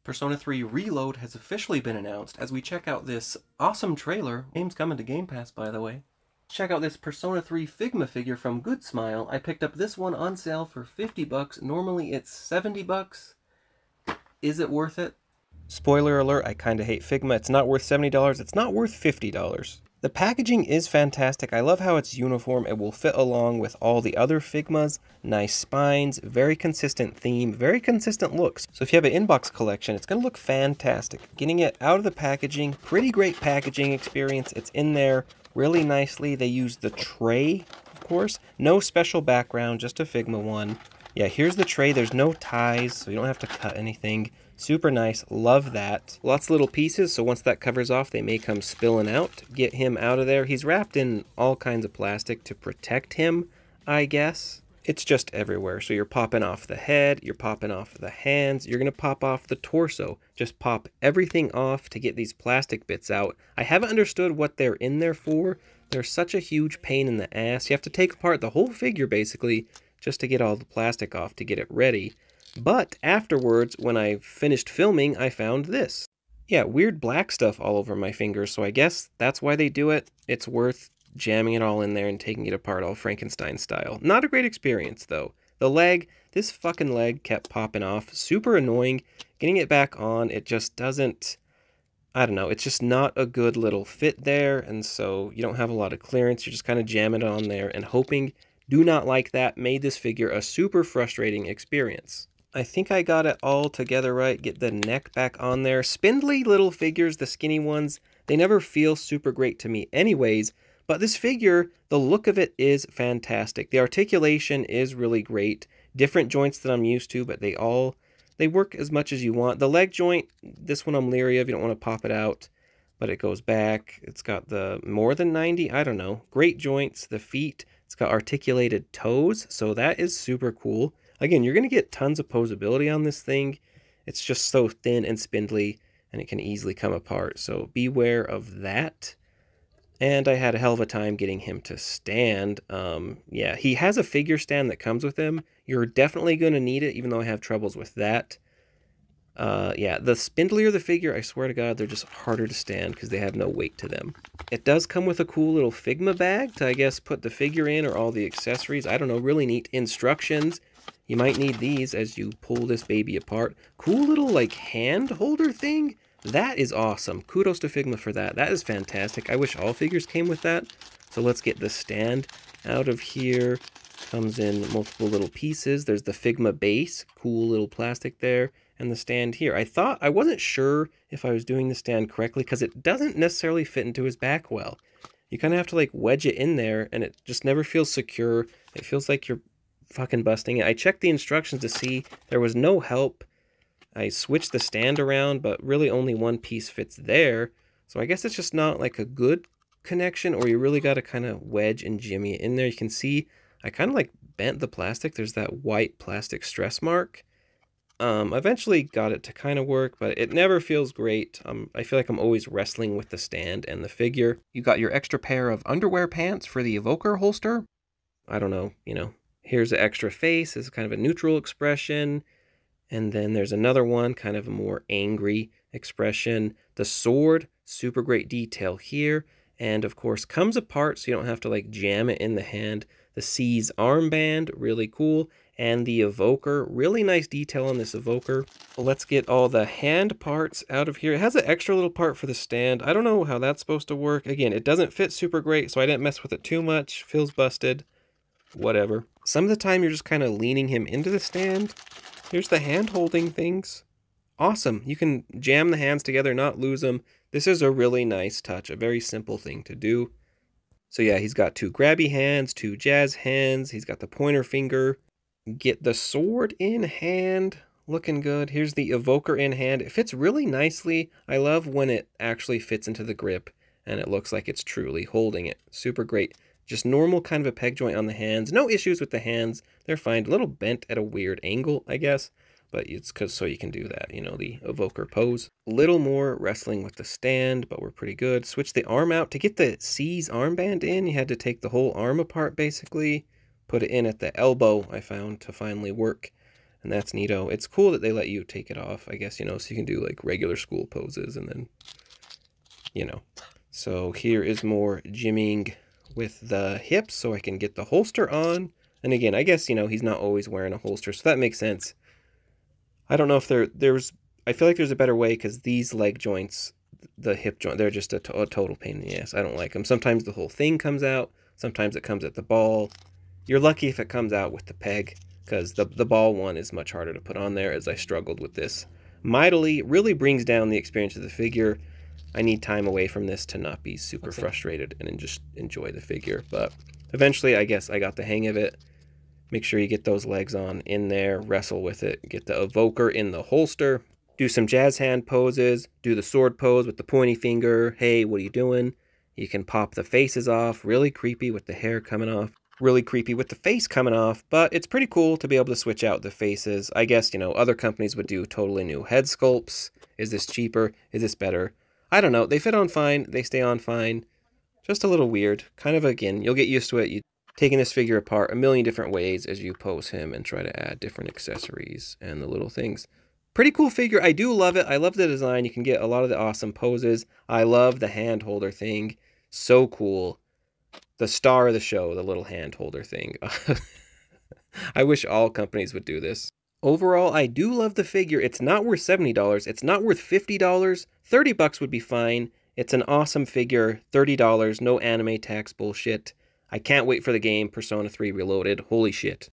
Persona 3 Reload has officially been announced as we check out this awesome trailer. Game's coming to Game Pass, by the way. Check out this Persona 3 Figma figure from Goodsmile. I picked up this one on sale for 50 bucks. Normally it's 70 bucks. Is it worth it? Spoiler alert, I kinda hate Figma. It's not worth $70. It's not worth $50. The packaging is fantastic. I love how it's uniform. It will fit along with all the other Figmas. Nice spines, very consistent theme, very consistent looks. So if you have an inbox collection, it's going to look fantastic. Getting it out of the packaging, pretty great packaging experience. It's in there really nicely. They use the tray, of course. No special background, just a Figma one. Yeah, here's the tray. There's no ties, so you don't have to cut anything. Super nice, love that. Lots of little pieces, so once that covers off, they may come spilling out. Get him out of there. He's wrapped in all kinds of plastic to protect him, I guess. It's just everywhere, so you're popping off the head, you're popping off the hands, you're gonna pop off the torso. Just pop everything off to get these plastic bits out. I haven't understood what they're in there for. They're such a huge pain in the ass. You have to take apart the whole figure, basically, just to get all the plastic off to get it ready. But afterwards, when I finished filming, I found this. Yeah, weird black stuff all over my fingers, so I guess that's why they do it. It's worth jamming it all in there and taking it apart all Frankenstein style. Not a great experience, though. The leg, this fucking leg kept popping off. Super annoying. Getting it back on, it just doesn't... I don't know, it's just not a good little fit there, and so you don't have a lot of clearance. You're just kind of jamming it on there and hoping. Do not like that. Made this figure a super frustrating experience. I think I got it all together right. Get the neck back on there. Spindly little figures, the skinny ones, they never feel super great to me anyways. But this figure, the look of it is fantastic. The articulation is really great. Different joints than I'm used to, but they work as much as you want. The leg joint, this one I'm leery of. You don't want to pop it out, but it goes back. It's got the more than 90, I don't know. Great joints. The feet, it's got articulated toes, so that is super cool. Again, you're going to get tons of posability on this thing. It's just so thin and spindly, and it can easily come apart. So beware of that. And I had a hell of a time getting him to stand. Yeah, he has a figure stand that comes with him. You're definitely going to need it, even though I have troubles with that. Yeah, the spindlier the figure, I swear to God, they're just harder to stand because they have no weight to them. It does come with a cool little Figma bag to, I guess, put the figure in or all the accessories. I don't know, really neat instructions. You might need these as you pull this baby apart. Cool little, like, hand holder thing. That is awesome. Kudos to Figma for that. That is fantastic. I wish all figures came with that. So let's get the stand out of here. Comes in multiple little pieces. There's the Figma base. Cool little plastic there. And the stand here. I wasn't sure if I was doing the stand correctly because it doesn't necessarily fit into his back well. You kind of have to, like, wedge it in there, and it just never feels secure. It feels like you're fucking busting it. I checked the instructions to see there was no help. I switched the stand around, but really only one piece fits there. So I guess it's just not like a good connection, or you really got to kind of wedge and jimmy it in there. You can see I kind of like bent the plastic. There's that white plastic stress mark. Eventually got it to kind of work, but it never feels great. I feel like I'm always wrestling with the stand and the figure. You got your extra pair of underwear pants for the evoker holster. I don't know, you know. Here's the extra face, is kind of a neutral expression. And then there's another one, kind of a more angry expression. The sword, super great detail here. And of course, comes apart so you don't have to like jam it in the hand. The C's armband, really cool. And the evoker, really nice detail on this evoker. Let's get all the hand parts out of here. It has an extra little part for the stand. I don't know how that's supposed to work. Again, it doesn't fit super great, so I didn't mess with it too much. Feels busted. Whatever. Some of the time you're just kind of leaning him into the stand. Here's the hand holding things. Awesome. You can jam the hands together, not lose them. This is a really nice touch, a very simple thing to do. So yeah, he's got two grabby hands, two jazz hands. He's got the pointer finger. Get the sword in hand. Looking good. Here's the evoker in hand. It fits really nicely. I love when it actually fits into the grip and it looks like it's truly holding it. Super great. Just normal kind of a peg joint on the hands. No issues with the hands. They're fine. A little bent at a weird angle, I guess. But it's so you can do that, you know, the evoker pose. A little more wrestling with the stand, but we're pretty good. Switch the arm out. To get the C's armband in, you had to take the whole arm apart, basically. Put it in at the elbow, I found, to finally work. And that's neato. It's cool that they let you take it off, I guess, you know, so you can do like regular school poses and then, you know. So here is more gymming with the hips so I can get the holster on. And again, I guess, you know, he's not always wearing a holster, so that makes sense. I don't know if I feel like there's a better way because these leg joints, the hip joint, they're just a total pain in the ass. I don't like them. Sometimes the whole thing comes out. Sometimes it comes at the ball. You're lucky if it comes out with the peg, because the ball one is much harder to put on there, as I struggled with this mightily. It really brings down the experience of the figure. I need time away from this to not be super frustrated and just enjoy the figure. But eventually, I guess I got the hang of it. Make sure you get those legs on in there, wrestle with it, get the evoker in the holster, do some jazz hand poses, do the sword pose with the pointy finger. Hey, what are you doing? You can pop the faces off, really creepy with the hair coming off. Really creepy with the face coming off, but it's pretty cool to be able to switch out the faces. I guess, you know, other companies would do totally new head sculpts. Is this cheaper? Is this better? I don't know. They fit on fine. They stay on fine. Just a little weird. Kind of, again, you'll get used to it. You're taking this figure apart a million different ways as you pose him and try to add different accessories and the little things. Pretty cool figure. I do love it. I love the design. You can get a lot of the awesome poses. I love the hand holder thing. So cool. The star of the show, the little hand holder thing. I wish all companies would do this. Overall, I do love the figure. It's not worth $70. It's not worth $50. $30 would be fine. It's an awesome figure. $30, no anime tax bullshit. I can't wait for the game, Persona 3 Reloaded. Holy shit.